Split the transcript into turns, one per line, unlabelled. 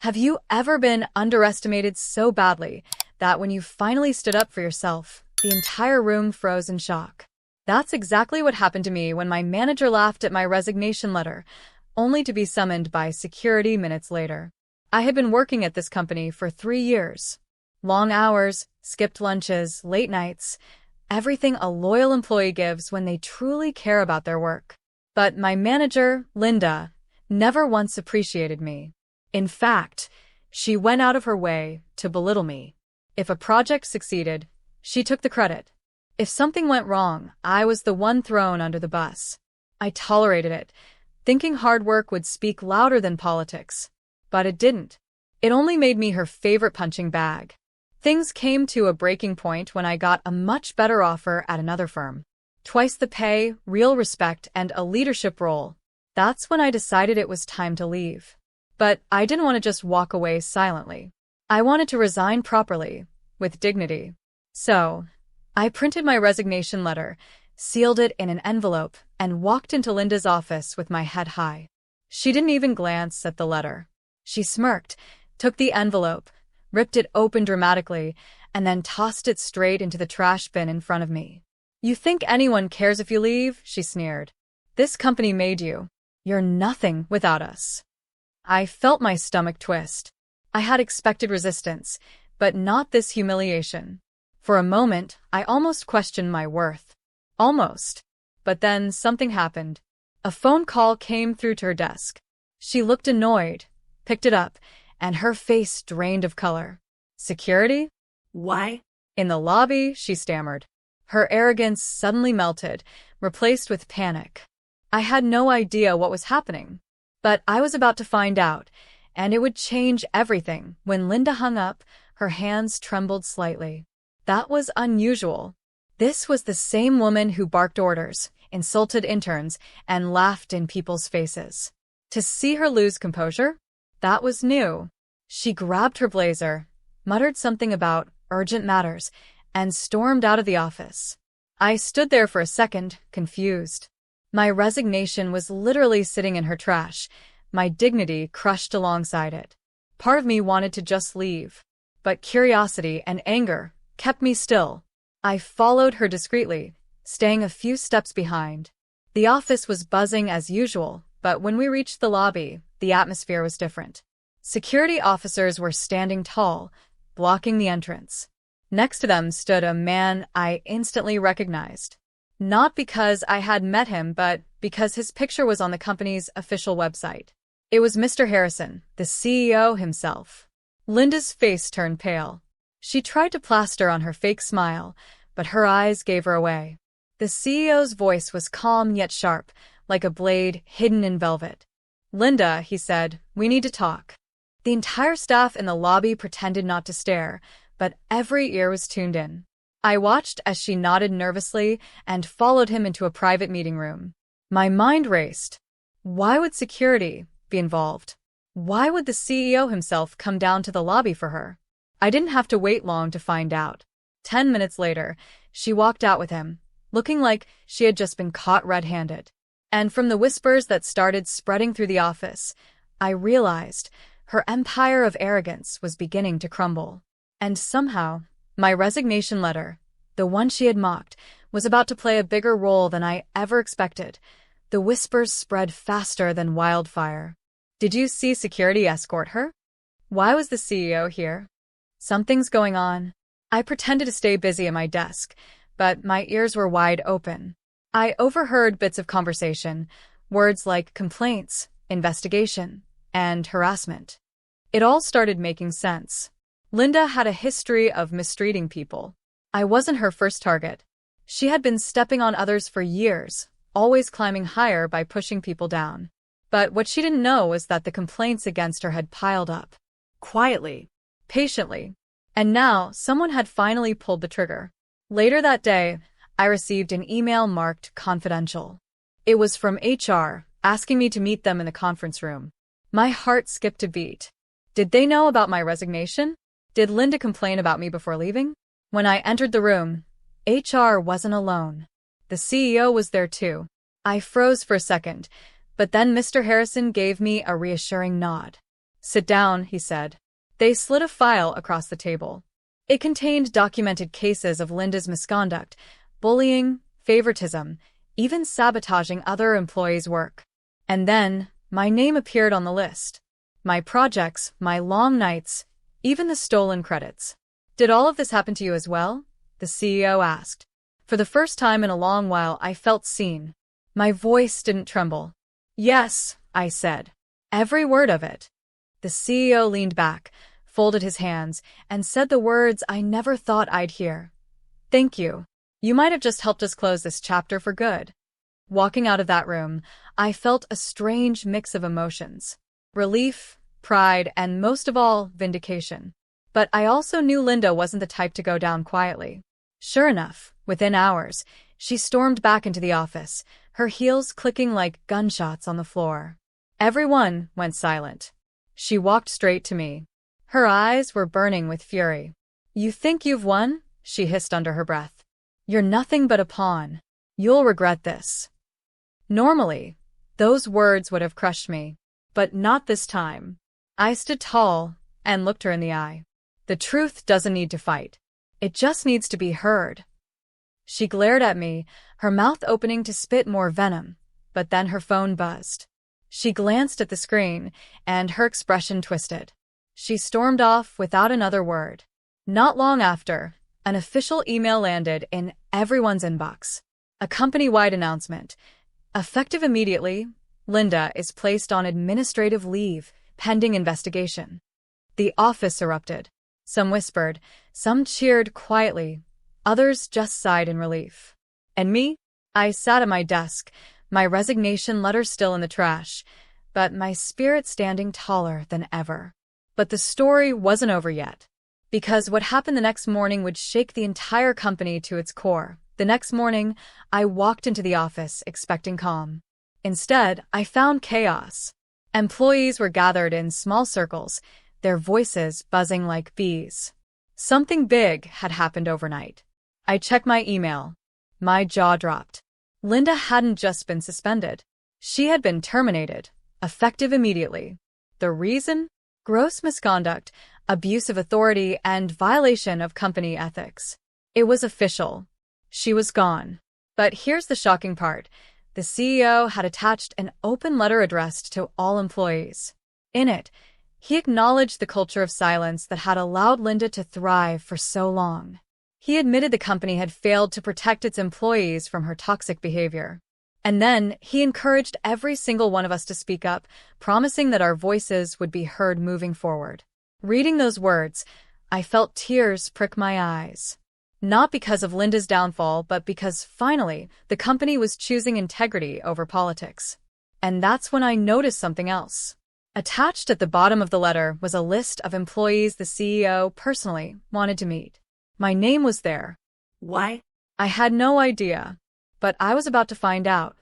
Have you ever been underestimated so badly that when you finally stood up for yourself, the entire room froze in shock? That's exactly what happened to me when my manager laughed at my resignation letter, only to be summoned by security minutes later. I had been working at this company for 3 years. Long hours, skipped lunches, late nights, everything a loyal employee gives when they truly care about their work. But my manager, Linda, never once appreciated me. In fact, she went out of her way to belittle me. If a project succeeded, she took the credit. If something went wrong, I was the one thrown under the bus. I tolerated it, thinking hard work would speak louder than politics. But it didn't. It only made me her favorite punching bag. Things came to a breaking point when I got a much better offer at another firm. Twice the pay, real respect, and a leadership role. That's when I decided it was time to leave. But I didn't want to just walk away silently. I wanted to resign properly, with dignity. So, I printed my resignation letter, sealed it in an envelope, and walked into Linda's office with my head high. She didn't even glance at the letter. She smirked, took the envelope, ripped it open dramatically, and then tossed it straight into the trash bin in front of me. "You think anyone cares if you leave?" she sneered. "This company made you. You're nothing without us." I felt my stomach twist. I had expected resistance, but not this humiliation. For a moment, I almost questioned my worth. Almost. But then something happened. A phone call came through to her desk. She looked annoyed, picked it up, and her face drained of color. "Security?"
Why?
"In the lobby," she stammered. Her arrogance suddenly melted, replaced with panic. I had no idea what was happening. But I was about to find out, and it would change everything. When Linda hung up, her hands trembled slightly. That was unusual. This was the same woman who barked orders, insulted interns, and laughed in people's faces. To see her lose composure? That was new. She grabbed her blazer, muttered something about urgent matters, and stormed out of the office. I stood there for a second, confused. My resignation was literally sitting in her trash, my dignity crushed alongside it. Part of me wanted to just leave, but curiosity and anger kept me still. I followed her discreetly, staying a few steps behind. The office was buzzing as usual, but when we reached the lobby, the atmosphere was different. Security officers were standing tall, blocking the entrance. Next to them stood a man I instantly recognized. Not because I had met him, but because his picture was on the company's official website. It was Mr. Harrison, the CEO himself. Linda's face turned pale. She tried to plaster on her fake smile, but her eyes gave her away. The CEO's voice was calm yet sharp, like a blade hidden in velvet. "Linda," he said, "we need to talk." The entire staff in the lobby pretended not to stare, but every ear was tuned in. I watched as she nodded nervously and followed him into a private meeting room. My mind raced. Why would security be involved? Why would the CEO himself come down to the lobby for her? I didn't have to wait long to find out. 10 minutes later, she walked out with him, looking like she had just been caught red-handed. And from the whispers that started spreading through the office, I realized her empire of arrogance was beginning to crumble. And somehow, my resignation letter, the one she had mocked, was about to play a bigger role than I ever expected. The whispers spread faster than wildfire. "Did you see security escort her? Why was the CEO here? Something's going on." I pretended to stay busy at my desk, but my ears were wide open. I overheard bits of conversation, words like complaints, investigation, and harassment. It all started making sense. Linda had a history of mistreating people. I wasn't her first target. She had been stepping on others for years, always climbing higher by pushing people down. But what she didn't know was that the complaints against her had piled up. Quietly, patiently. And now, someone had finally pulled the trigger. Later that day, I received an email marked confidential. It was from HR, asking me to meet them in the conference room. My heart skipped a beat. Did they know about my resignation? Did Linda complain about me before leaving? When I entered the room, HR wasn't alone. The CEO was there too. I froze for a second, but then Mr. Harrison gave me a reassuring nod. "Sit down," he said. They slid a file across the table. It contained documented cases of Linda's misconduct, bullying, favoritism, even sabotaging other employees' work. And then, my name appeared on the list. My projects, my long nights, even the stolen credits. "Did all of this happen to you as well?" the CEO asked. For the first time in a long while, I felt seen. My voice didn't tremble. "Yes," I said. "Every word of it." The CEO leaned back, folded his hands, and said the words I never thought I'd hear. "Thank you. You might have just helped us close this chapter for good." Walking out of that room, I felt a strange mix of emotions. Relief, pride, and most of all, vindication. But I also knew Linda wasn't the type to go down quietly. Sure enough, within hours, she stormed back into the office, her heels clicking like gunshots on the floor. Everyone went silent. She walked straight to me. Her eyes were burning with fury. "You think you've won?" she hissed under her breath. "You're nothing but a pawn. You'll regret this." Normally, those words would have crushed me, but not this time. I stood tall and looked her in the eye. The truth doesn't need to fight. It just needs to be heard. She glared at me, her mouth opening to spit more venom, but then her phone buzzed. She glanced at the screen, and her expression twisted. She stormed off without another word. Not long after, an official email landed in everyone's inbox. A company-wide announcement. Effective immediately, Linda is placed on administrative leave, pending investigation. The office erupted. Some whispered, some cheered quietly, others just sighed in relief. And me? I sat at my desk, my resignation letter still in the trash, but my spirit standing taller than ever. But the story wasn't over yet. Because what happened the next morning would shake the entire company to its core. The next morning, I walked into the office expecting calm. Instead, I found chaos. Employees were gathered in small circles, their voices buzzing like bees. Something big had happened overnight. I checked my email. My jaw dropped. Linda hadn't just been suspended. She had been terminated, effective immediately. The reason? Gross misconduct, abuse of authority, and violation of company ethics. It was official. She was gone. But here's the shocking part. The CEO had attached an open letter addressed to all employees. In it, he acknowledged the culture of silence that had allowed Linda to thrive for so long. He admitted the company had failed to protect its employees from her toxic behavior. And then he encouraged every single one of us to speak up, promising that our voices would be heard moving forward. Reading those words, I felt tears prick my eyes. Not because of Linda's downfall, but because, finally, the company was choosing integrity over politics. And that's when I noticed something else. Attached at the bottom of the letter was a list of employees the CEO personally wanted to meet. My name was there.
Why?
I had no idea. But I was about to find out.